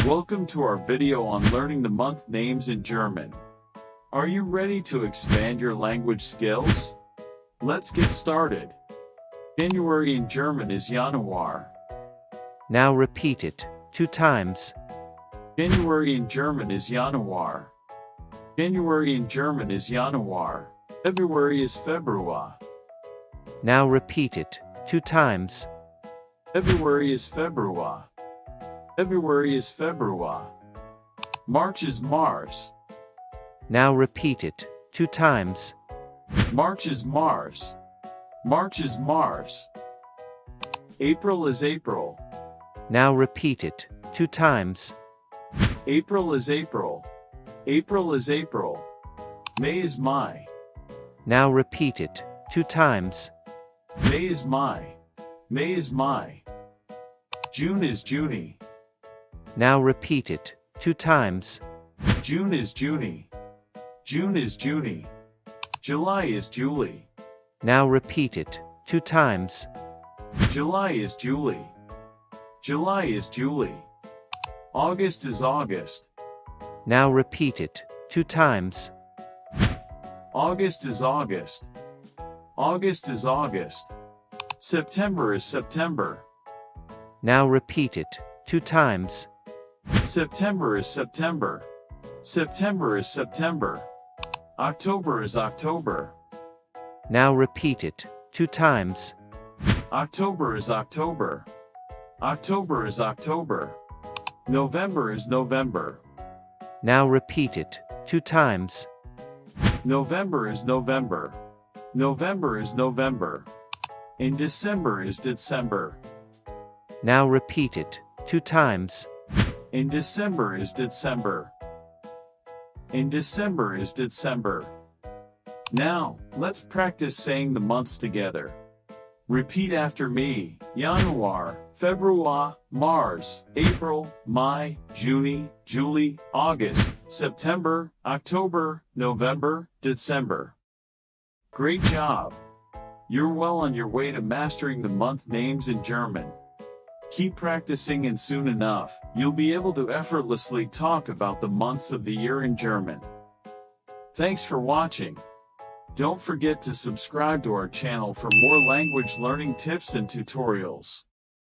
Welcome to our video on learning the month names in German. Are you ready to expand your language skills? Let's get started. January in German is Januar. Now repeat it 2 times. January in German is Januar. January in German is Januar. February is Februar. Now repeat it 2 times. February is Februar. February is Februar. March is Mars. Now repeat it 2 times. March is Mars. March is Mars. April is April. Now repeat it 2 times. April is April. April is April. May is May. Now repeat it 2 times. May is May. May is May. June is Junie. Now repeat it 2 times. June is Junie. June is Junie. July is Julie. Now repeat it 2 times. July is Julie. July is Julie. August is August. Now repeat it 2 times. August is August. August is August. September is September. Now repeat it 2 times. September is September. September is September. October is October. Now repeat it 2 times. October is October. October is October. November is November. Now repeat it 2 times. November is November. November is November. And December is December. Now repeat it 2 times. In December is December. In December is December. Now, let's practice saying the months together. Repeat after me. Januar, Februar, Mars, April, May, June, July, August, September, October, November, December. Great job! You're well on your way to mastering the month names in German. Keep practicing and soon enough, you'll be able to effortlessly talk about the months of the year in German. Thanks for watching. Don't forget to subscribe to our channel for more language learning tips and tutorials.